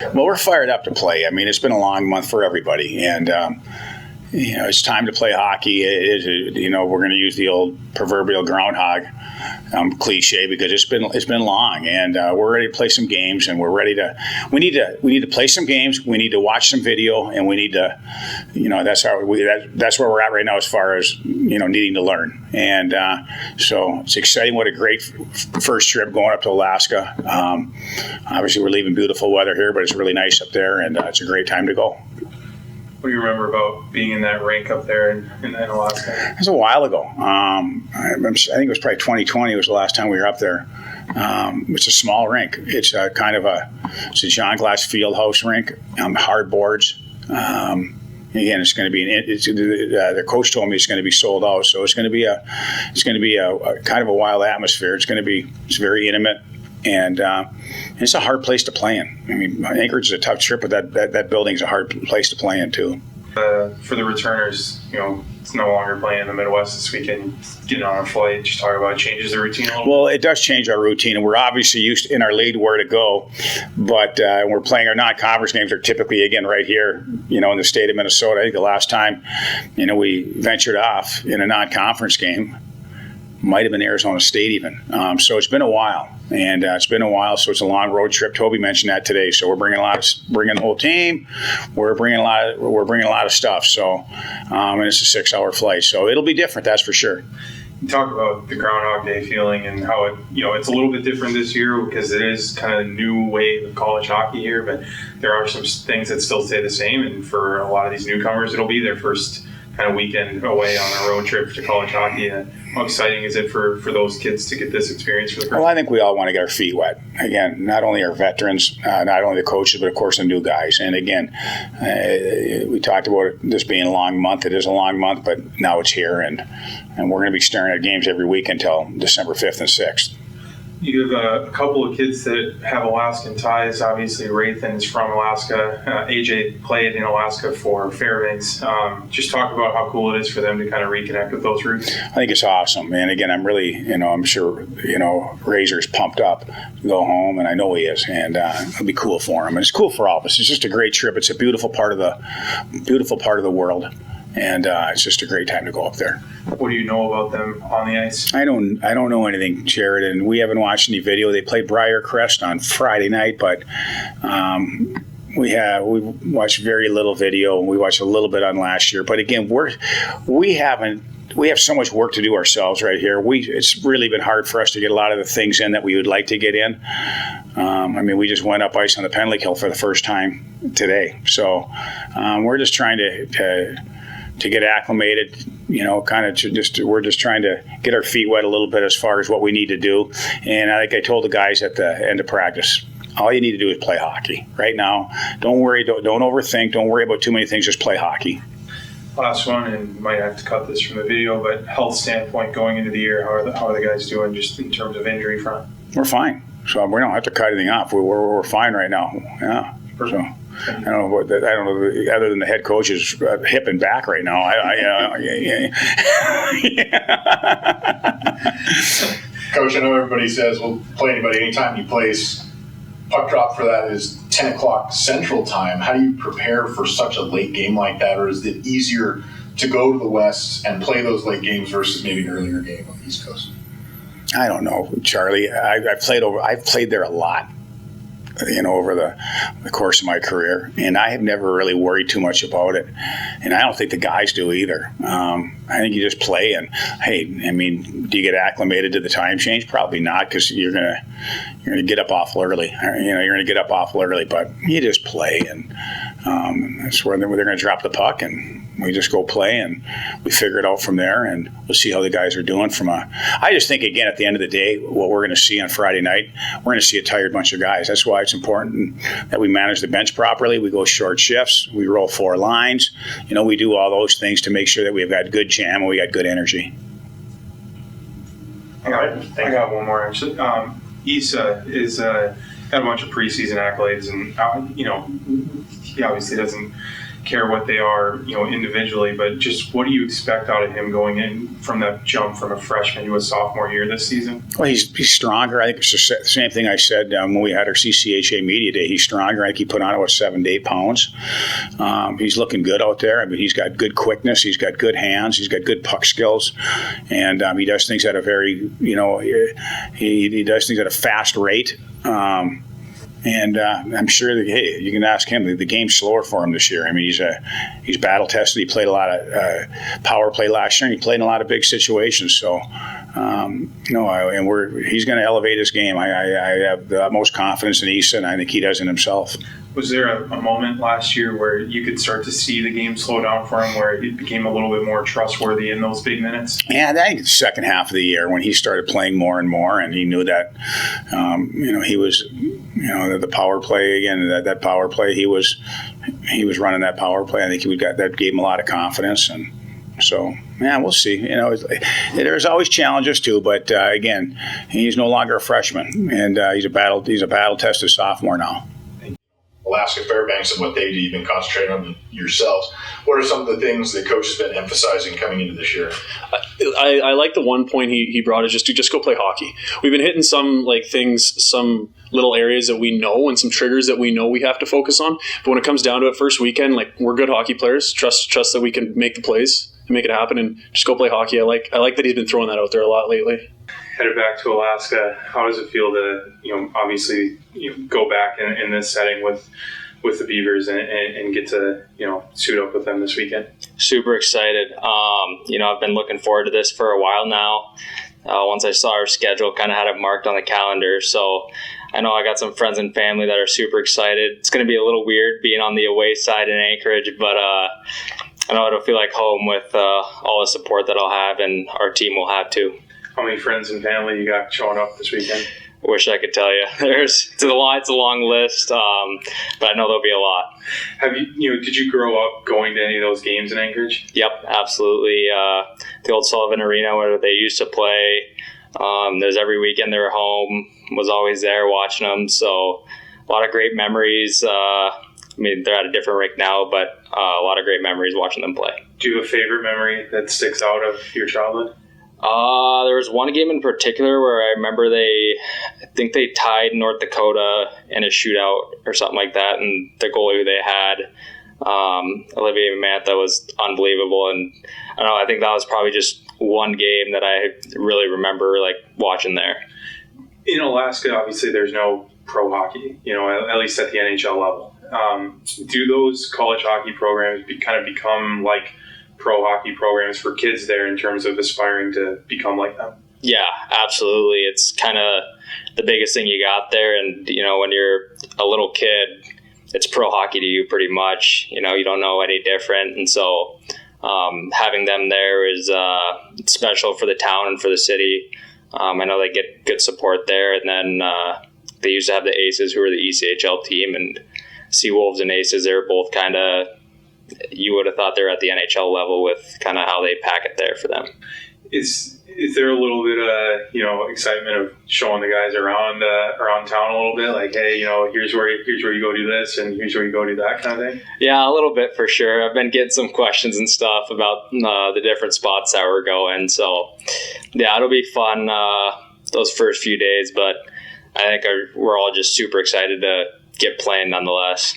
Well, we're fired up to play. I mean, it's been a long month for everybody, and it's time to play hockey. It is, we're going to use the old proverbial groundhog cliche because it's been long, and we're ready to play some games, and we're ready to. We need to play some games. We need to watch some video, and we need to, that's where we're at right now as far as needing to learn. And so it's exciting. What a great first trip going up to Alaska. Obviously, we're leaving beautiful weather here, but it's really nice up there, and it's a great time to go. What do you remember about being in that rink up there in Alaska? It was a while ago. I think it was probably 2020 was the last time we were up there. It's a small rink. It's a John Glass Fieldhouse rink, hard boards. Again, it's going to be the coach told me it's going to be sold out, so it's going to be a kind of a wild atmosphere. It's very intimate. And it's a hard place to play in. I mean, Anchorage is a tough trip, but that building's a hard place to play in too. For the returners, it's no longer playing in the Midwest this weekend. Getting on a flight, just talk about it changes the routine a little bit. Well, it does change our routine, and we're obviously used in our league where to go. But we're playing our non-conference games are typically again right here, in the state of Minnesota. I think the last time, we ventured off in a non-conference game might have been Arizona State even. So it's been a while. And so it's a long road trip. Toby mentioned that today. So we're bringing the whole team. We're bringing a lot of stuff. So, and it's a 6-hour flight. So it'll be different, that's for sure. You talk about the Groundhog Day feeling and how it's a little bit different this year because it is kind of a new wave of college hockey here, but there are some things that still stay the same. And for a lot of these newcomers, it'll be their first kind of weekend away on a road trip to college hockey. And how exciting is it for those kids to get this experience for the first time? Well, I think we all want to get our feet wet. Again, not only our veterans, not only the coaches, but of course the new guys. And again, we talked about this being a long month. It is a long month, but now it's here, and we're going to be staring at games every week until December 5th and 6th. You have a couple of kids that have Alaskan ties. Obviously, Raythan is from Alaska. AJ played in Alaska for Fairbanks. Just talk about how cool it is for them to kind of reconnect with those roots. I think it's awesome. And again, I'm really, I'm sure, Razor's pumped up to go home, and I know he is. And it'll be cool for him. And it's cool for all of us. It's just a great trip. It's a beautiful part of the world. And it's just a great time to go up there. What do you know about them on the ice? I don't know anything, Jared, and we haven't watched any video. They played Briarcrest on Friday night, but we watched very little video, and we watched a little bit on last year. But again, we have so much work to do ourselves right here. It's really been hard for us to get a lot of the things in that we would like to get in. We just went up ice on the penalty kill for the first time today. So we're just trying to get acclimated, we're just trying to get our feet wet a little bit as far as what we need to do. And I think I told the guys at the end of practice, all you need to do is play hockey right now. Don't worry, don't overthink, don't worry about too many things, just play hockey. Last one, and you might have to cut this from the video, but health standpoint going into the year, how are the guys doing just in terms of injury front? We're fine. So we don't have to cut anything off. We're fine right now. Yeah. So. I don't know. Other than the head coach's hip and back right now. Coach, I know everybody says we'll play anybody anytime he plays. Puck drop for that is 10 o'clock Central Time. How do you prepare for such a late game like that, or is it easier to go to the West and play those late games versus maybe an earlier game on the East Coast? I don't know, Charlie. I've played there a lot. Over the course of my career. And I have never really worried too much about it. And I don't think the guys do either. I think you just play and, hey, do you get acclimated to the time change? Probably not, because you're gonna get up awful early. You're gonna get up awful early, but you just play, and that's where they're gonna drop the puck, and we just go play, and we figure it out from there, and we'll see how the guys are doing. I just think, again, at the end of the day, what we're going to see on Friday night, we're going to see a tired bunch of guys. That's why it's important that we manage the bench properly. We go short shifts. We roll 4 lines. We do all those things to make sure that we've got good jam and we got good energy. I got one more, actually. Issa had a bunch of preseason accolades, and he obviously doesn't care what they are, individually, but just what do you expect out of him going in from that jump from a freshman to a sophomore year this season? Well, he's stronger. I think it's the same thing I said when we had our CCHA media day. He's stronger. I think he put on about 7 to 8 pounds. He's looking good out there. I mean, he's got good quickness. He's got good hands. He's got good puck skills, and he does things at a very, he does things at a fast rate. And I'm sure that, hey, you can ask him. The game's slower for him this year. I mean, he's battle tested. He played a lot of power play last year, and he played in a lot of big situations. So, he's going to elevate his game. I have the utmost confidence in Issa, and I think he does in himself. Was there a moment last year where you could start to see the game slow down for him, where it became a little bit more trustworthy in those big minutes? Yeah, I think the second half of the year when he started playing more and more, and he knew that, he was, the power play again. That power play, he was running that power play. I think that gave him a lot of confidence, and so yeah, we'll see. There's always challenges too, but again, he's no longer a freshman, and he's a battle tested sophomore now. Alaska Fairbanks and what they do, you've been concentrating on yourselves. What are some of the things that coach has been emphasizing coming into this year? I like the one point he brought is just go play hockey. We've been hitting some things, some little areas that we know and some triggers that we know we have to focus on. But when it comes down to it, first weekend, we're good hockey players. Trust that we can make the plays and make it happen, and just go play hockey. I like that he's been throwing that out there a lot lately. Headed back to Alaska, how does it feel to, obviously, go back in this setting with the Beavers and get to, suit up with them this weekend? Super excited. I've been looking forward to this for a while now. Once I saw our schedule, kind of had it marked on the calendar. So I know I got some friends and family that are super excited. It's going to be a little weird being on the away side in Anchorage, but I know it'll feel like home with all the support that I'll have and our team will have too. How many friends and family you got showing up this weekend? I wish I could tell you. It's a long list, but I know there'll be a lot. Have you? Did you grow up going to any of those games in Anchorage? Yep, absolutely. The old Sullivan Arena where they used to play. There's every weekend they were home. Was always there watching them. So a lot of great memories. They're at a different rink now, but a lot of great memories watching them play. Do you have a favorite memory that sticks out of your childhood? There was one game in particular where I remember I think they tied North Dakota in a shootout or something like that, and the goalie they had, Olivier Mantha, was unbelievable. And I think that was probably just one game that I really remember watching there. In Alaska, obviously, there's no pro hockey, at least at the NHL level. Do those college hockey programs become like pro hockey programs for kids there in terms of aspiring to become like them? Yeah, absolutely. It's kind of the biggest thing you got there. And, when you're a little kid, it's pro hockey to you pretty much. You don't know any different. And so having them there is special for the town and for the city. I know they get good support there. And then they used to have the Aces, who are the ECHL team, and Seawolves and Aces, they're both kind of, you would have thought they're at the NHL level with kind of how they pack it there for them. Is there a little bit of excitement of showing the guys around town a little bit, like, hey, here's where you go do this and here's where you go do that kind of thing? Yeah, a little bit for sure. I've been getting some questions and stuff about the different spots that we're going. So yeah, it'll be fun those first few days, but I think we're all just super excited to get playing nonetheless.